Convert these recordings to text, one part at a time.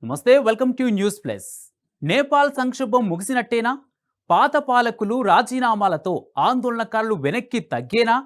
నమస్తే, welcome to news plus. Nepal సంక్షోభం ముగిసినట్టేనా? పాత పాలకులు రాజీనామాలతో ఆందోళనకారులు వెనక్కి తగ్గేనా?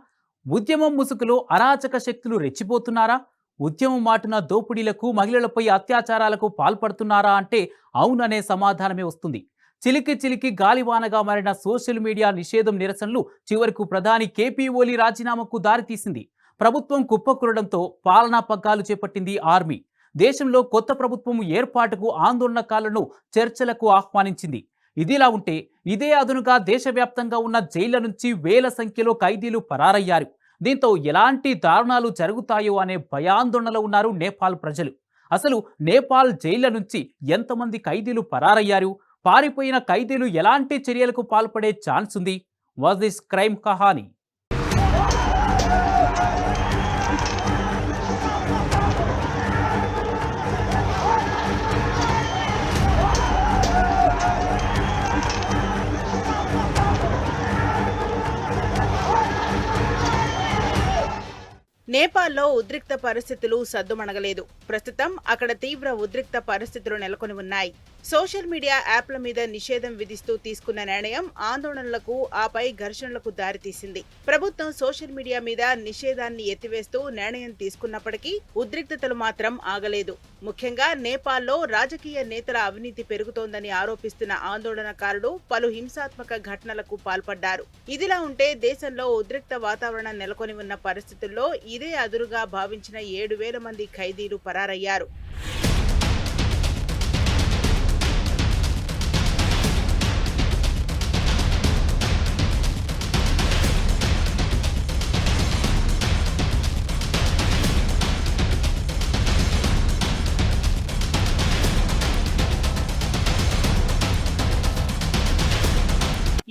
ఉద్యమం ముసుగులో అరాచక శక్తులు రెచ్చిపోతున్నారా? ఉద్యమం మాటున దోపిడీలకు, మహిళలపై అత్యాచారాలకు పాల్పడుతున్నారా అంటే అవుననే సమాధానమే వస్తుంది. చిలికి చిలికి గాలివానగా మారిన సోషల్ మీడియా నిషేధం నిరసనలు చివరకు ప్రధాని కేపీ ఓలీ రాజీనామాకు దారితీసింది. ప్రభుత్వం కుప్పకూలడంతో పాలనా పగ్గాలు చేపట్టింది ఆర్మీ. దేశంలో కొత్త ప్రభుత్వం ఏర్పాటుకు ఆందోళనకారులను చర్చలకు ఆహ్వానించింది. ఇదిలా ఉంటే ఇదే అదునుగా దేశవ్యాప్తంగా ఉన్న జైళ్ల నుంచి వేల సంఖ్యలో ఖైదీలు పరారయ్యారు. దీంతో ఎలాంటి దారుణాలు జరుగుతాయో అనే భయాందోళనలో ఉన్నారు నేపాల్ ప్రజలు. అసలు నేపాల్ జైళ్ల నుంచి ఎంతమంది ఖైదీలు పరారయ్యారు? పారిపోయిన ఖైదీలు ఎలాంటి చర్యలకు పాల్పడే ఛాన్స్ ఉంది? వాజ్ దిస్ క్రైమ్ కహాని? నేపాల్లో ఉద్రిక్త పరిస్థితులు సద్దుమణగలేదు. ప్రస్తుతం అక్కడ తీవ్ర ఉద్రిక్త పరిస్థితులు నెలకొని ఉన్నాయి. సోషల్ మీడియా యాప్ల మీద నిషేధం విధిస్తూ తీసుకున్న నిర్ణయం ఆందోళనలకు, ఆపై ఘర్షణలకు దారితీసింది. ప్రభుత్వం సోషల్ మీడియా మీద నిషేధాన్ని ఎత్తివేస్తూ నిర్ణయం తీసుకున్నప్పటికీ ఉద్రిక్తతలు మాత్రం ఆగలేదు. ముఖ్యంగా నేపాల్లో రాజకీయ నేతల అవినీతి పెరుగుతోందని ఆరోపిస్తున్న ఆందోళనకారులు పలు హింసాత్మక ఘటనలకు పాల్పడ్డారు. ఇదిలా ఉంటే దేశంలో ఉద్రిక్త వాతావరణం నెలకొని ఉన్న పరిస్థితుల్లో ఇదే అదురుగా భావించిన 7,000 మంది ఖైదీలు పరారయ్యారు.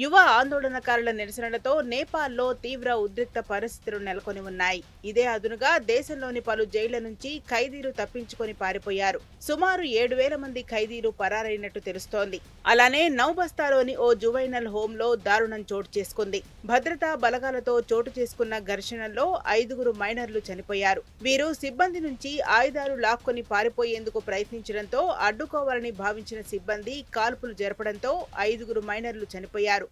యువ ఆందోళనకారుల నిరసనలతో నేపాల్లో తీవ్ర ఉద్రిక్త పరిస్థితులు నెలకొని ఉన్నాయి. ఇదే అదునుగా దేశంలోని పలు జైళ్ల నుంచి ఖైదీలు తప్పించుకొని పారిపోయారు. సుమారు 7,000 మంది ఖైదీలు పరారైనట్టు తెలుస్తోంది. అలానే నౌబస్తాలోని ఓ జువైనల్ హోంలో దారుణం చోటు చేసుకుంది. భద్రతా బలగాలతో చోటు చేసుకున్న ఘర్షణల్లో 5 మైనర్లు చనిపోయారు. వీరు సిబ్బంది నుంచి ఆయుధాలు లాక్కొని పారిపోయేందుకు ప్రయత్నించడంతో అడ్డుకోవాలని భావించిన సిబ్బంది కాల్పులు జరపడంతో 5 మైనర్లు చనిపోయారు.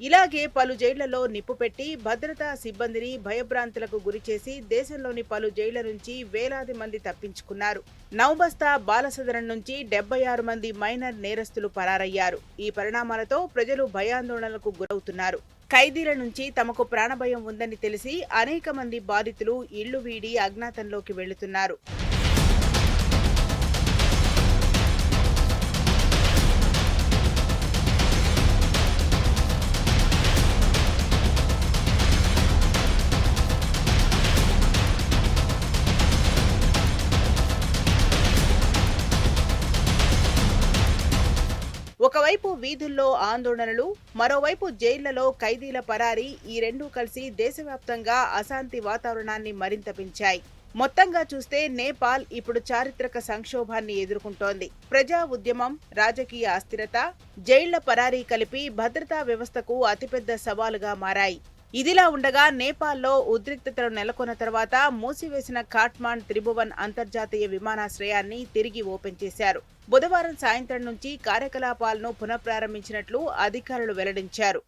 ఇలాగే పలు జైళ్లలో నిప్పు పెట్టి భద్రతా సిబ్బందిని భయభ్రాంతులకు గురిచేసి దేశంలోని పలు జైళ్ల నుంచి వేలాది మంది తప్పించుకున్నారు. నౌబస్తా బాలసదనం నుంచి 76 మంది మైనర్ నేరస్తులు పరారయ్యారు. ఈ పరిణామాలతో ప్రజలు భయాందోళనలకు గురవుతున్నారు. ఖైదీల నుంచి తమకు ప్రాణభయం ఉందని తెలిసి అనేక మంది బాధితులు ఇళ్లు వీడి అజ్ఞాతంలోకి వెళ్తున్నారు. ఒకవైపు వీధుల్లో ఆందోళనలు, మరోవైపు జైళ్లలో ఖైదీల పరారీ, ఈ రెండూ కలిసి దేశవ్యాప్తంగా అశాంతి వాతావరణాన్ని మరింత పెంచాయి. మొత్తంగా చూస్తే నేపాల్ ఇప్పుడు చారిత్రక సంక్షోభాన్ని ఎదుర్కొంటోంది. ప్రజా ఉద్యమం, రాజకీయ అస్థిరత, జైళ్ల పరారీ కలిపి భద్రతా వ్యవస్థకు అతిపెద్ద సవాలుగా మారాయి. ఇదిలా ఉండగా నేపాల్లో ఉద్రిక్తతలు నెలకొన్న తర్వాత మూసివేసిన కాట్మాండ్ త్రిభువన్ అంతర్జాతీయ విమానాశ్రయాన్ని తిరిగి ఓపెన్ చేశారు. బుధవారం సాయంత్రం నుంచి కార్యకలాపాలను పునఃప్రారంభించినట్లు అధికారులు వెల్లడించారు.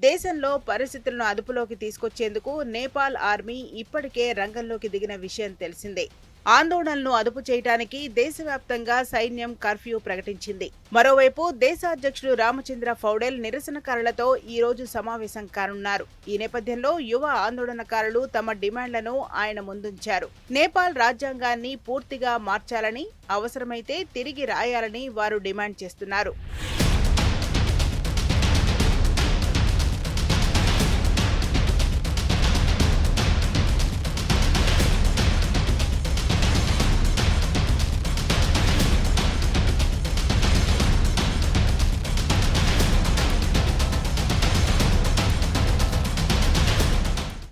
దేశంలో పరిస్థితులను అదుపులోకి తీసుకొచ్చేందుకు నేపాల్ ఆర్మీ ఇప్పటికే రంగంలోకి దిగిన విషయం తెలిసిందే. ఆందోళనలను అదుపు చేయడానికి దేశవ్యాప్తంగా సైన్యం కర్ఫ్యూ ప్రకటించింది. మరోవైపు దేశాధ్యక్షుడు రామచంద్ర పౌడెల్ నిరసనకారులతో ఈ రోజు సమావేశం కానున్నారు. ఈ నేపథ్యంలో యువ ఆందోళనకారులు తమ డిమాండ్లను ఆయన ముందుంచారు. నేపాల్ రాజ్యాంగాన్ని పూర్తిగా మార్చాలని, అవసరమైతే తిరిగి రాయాలని వారు డిమాండ్ చేస్తున్నారు.